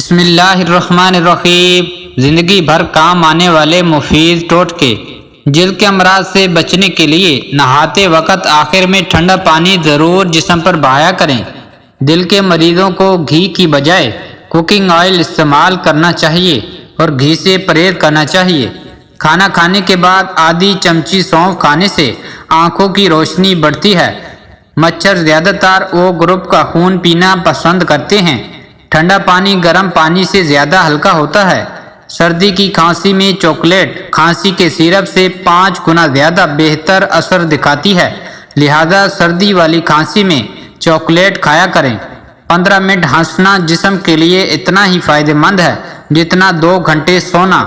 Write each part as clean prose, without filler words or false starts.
بسم اللہ الرحمن الرحیم۔ زندگی بھر کام آنے والے مفید ٹوٹکے۔ جلد کے امراض سے بچنے کے لیے نہاتے وقت آخر میں ٹھنڈا پانی ضرور جسم پر بہایا کریں۔ دل کے مریضوں کو گھی کی بجائے کوکنگ آئل استعمال کرنا چاہیے اور گھی سے پرہیز کرنا چاہیے۔ کھانا کھانے کے بعد آدھی چمچی سونف کھانے سے آنکھوں کی روشنی بڑھتی ہے۔ مچھر زیادہ تر او گروپ کا خون پینا پسند کرتے ہیں۔ ٹھنڈا پانی گرم پانی سے زیادہ ہلکا ہوتا ہے۔ سردی کی کھانسی میں چاکلیٹ کھانسی کے سیرپ سے 5 گنا زیادہ بہتر اثر دکھاتی ہے، لہذا سردی والی کھانسی میں چاکلیٹ کھایا کریں۔ 15 منٹ ہنسنا جسم کے لیے اتنا ہی فائدہ مند ہے جتنا 2 گھنٹے سونا۔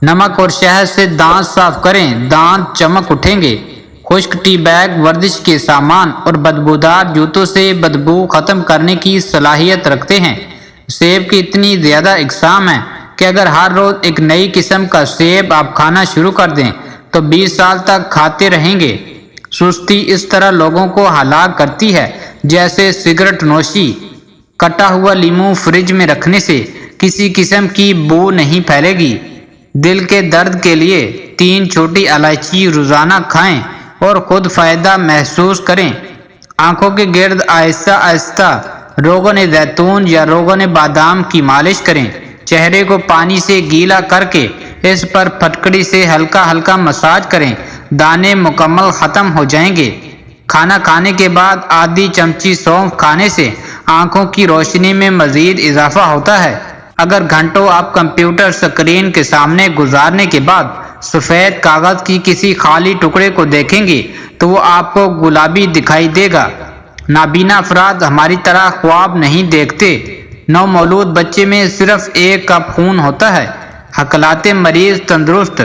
نمک اور شہد سے دانت صاف کریں، دانت چمک اٹھیں گے۔ خشک ٹی بیگ ورزش کے سامان اور بدبودار جوتوں سے بدبو ختم کرنے کی صلاحیت رکھتے ہیں۔ سیب کی اتنی زیادہ اقسام ہیں کہ اگر ہر روز ایک نئی قسم کا سیب آپ کھانا شروع کر دیں تو 20 سال تک کھاتے رہیں گے۔ سستی اس طرح لوگوں کو ہلاک کرتی ہے جیسے سگریٹ نوشی۔ کٹا ہوا لیموں فریج میں رکھنے سے کسی قسم کی بو نہیں پھیلے گی۔ دل کے درد کے لیے 3 چھوٹی الائچی روزانہ کھائیں اور خود فائدہ محسوس کریں۔ آنکھوں کے گرد آہستہ آہستہ روغن زیتون یا روغن بادام کی مالش کریں۔ چہرے کو پانی سے گیلا کر کے اس پر پھٹکڑی سے ہلکا ہلکا مساج کریں، دانے مکمل ختم ہو جائیں گے۔ کھانا کھانے کے بعد آدھی چمچی سونف کھانے سے آنکھوں کی روشنی میں مزید اضافہ ہوتا ہے۔ اگر گھنٹوں آپ کمپیوٹر سکرین کے سامنے گزارنے کے بعد سفید کاغذ کی کسی خالی ٹکڑے کو دیکھیں گے تو وہ آپ کو گلابی دکھائی دے گا۔ نابینا افراد ہماری طرح خواب نہیں دیکھتے۔ نومولود بچے میں صرف 1 کپ خون ہوتا ہے۔ ہکلاتے مریض تندرست۔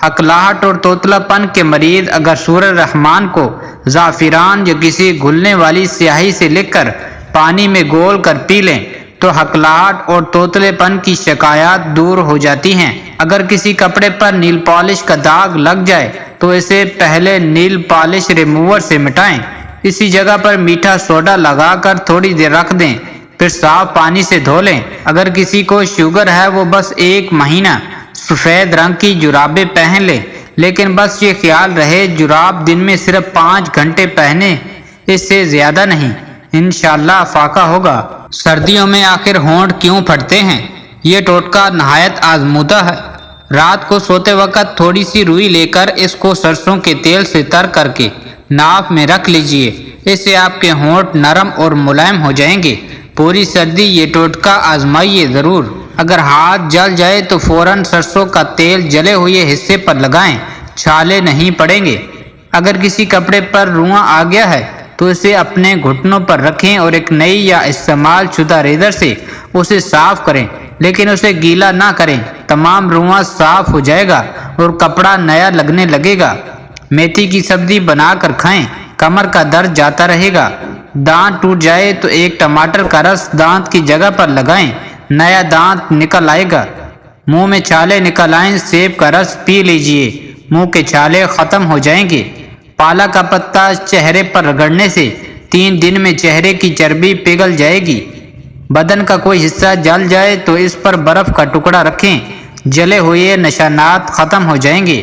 ہکلاہٹ اور توتلا پن کے مریض اگر سورہ رحمان کو زعفران یا کسی گھلنے والی سیاہی سے لکھ کر پانی میں گول کر پی لیں تو ہکلاہٹ اور توتلے پن کی شکایات دور ہو جاتی ہیں۔ اگر کسی کپڑے پر نیل پالش کا داغ لگ جائے تو اسے پہلے نیل پالش ریموور سے مٹائیں۔ اسی جگہ پر میٹھا سوڈا لگا کر تھوڑی دیر رکھ دیں، پھر صاف پانی سے دھو لیں۔ اگر کسی کو شوگر ہے وہ بس 1 مہینہ سفید رنگ کی جرابیں پہن لے، لیکن بس یہ خیال رہے جراب دن میں صرف 5 گھنٹے پہنے، اس سے زیادہ نہیں۔ انشاءاللہ فاقہ ہوگا۔ سردیوں میں آخر ہونٹ کیوں پھٹتے ہیں؟ یہ ٹوٹکا نہایت آزمودہ ہے۔ رات کو سوتے وقت تھوڑی سی روئی لے کر اس کو سرسوں کے تیل سے تر کر کے ناف میں رکھ لیجئے، اس سے آپ کے ہونٹ نرم اور ملائم ہو جائیں گے۔ پوری سردی یہ ٹوٹکا آزمائیے ضرور۔ اگر ہاتھ جل جائے تو فوراً سرسوں کا تیل جلے ہوئے حصے پر لگائیں، چھالے نہیں پڑیں گے۔ اگر کسی کپڑے پر رواں آ گیا ہے تو اسے اپنے گھٹنوں پر رکھیں اور ایک نئی یا استعمال شدہ ریزر سے اسے صاف کریں، لیکن اسے گیلا نہ کریں۔ تمام رواں صاف ہو جائے گا اور کپڑا نیا لگنے لگے گا۔ میتھی کی سبزی بنا کر کھائیں، کمر کا درد جاتا رہے گا۔ دانت ٹوٹ جائے تو 1 ٹماٹر کا رس دانت کی جگہ پر لگائیں، نیا دانت نکل آئے گا۔ منہ میں چھالے نکل آئیں، سیب کا رس پی لیجئے، منہ کے چھالے ختم ہو جائیں گے۔ پالا کا پتا چہرے پر رگڑنے سے 3 دن میں چہرے کی چربی پگھل جائے گی۔ بدن کا کوئی حصہ جل جائے تو اس پر برف کا ٹکڑا رکھیں، جلے ہوئے نشانات ختم ہو جائیں گے۔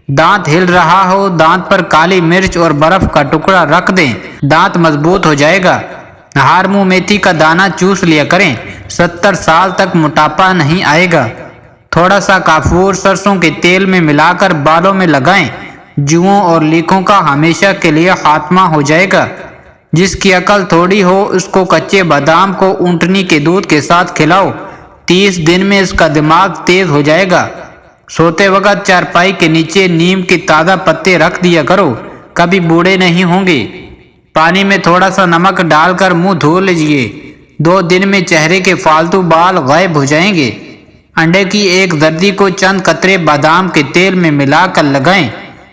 دانت ہل رہا ہو، دانت پر کالی مرچ اور برف کا ٹکڑا رکھ دیں، دانت مضبوط ہو جائے گا۔ ہر منہ میتھی کا دانہ چوس لیا کریں، 70 سال تک موٹاپا نہیں آئے گا۔ تھوڑا سا کافور سرسوں کے تیل میں ملا کر بالوں میں لگائیں، جوؤں اور لیکوں کا ہمیشہ کے لیے خاتمہ ہو جائے گا۔ جس کی عقل تھوڑی ہو اس کو کچے بادام کو اونٹنی کے دودھ کے ساتھ کھلاؤ، 30 دن میں اس کا دماغ تیز ہو جائے گا۔ سوتے وقت چارپائی کے نیچے نیم کے تازہ پتے رکھ دیا کرو، کبھی بوڑھے نہیں ہوں گے۔ پانی میں تھوڑا سا نمک ڈال کر منہ دھو لیجئے، 2 دن میں چہرے کے فالتو بال غائب ہو جائیں گے۔ انڈے کی ایک زردی کو چند قطرے بادام کے تیل میں ملا کر لگائیں،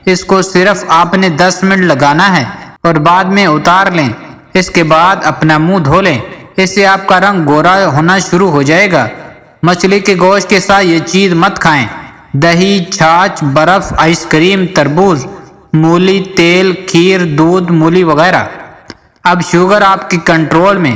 اس کو صرف آپ نے 10 منٹ لگانا ہے اور بعد میں اتار لیں۔ اس کے بعد اپنا منہ دھو لیں، اس سے آپ کا رنگ گورا ہونا شروع ہو جائے گا۔ مچھلی کے گوشت کے ساتھ یہ چیز مت کھائیں۔ دہی، چھاچھ، برف، آئس کریم، تربوز، مولی، تیل، کھیر، دودھ، مولی وغیرہ۔ اب شوگر آپ کے کنٹرول میں۔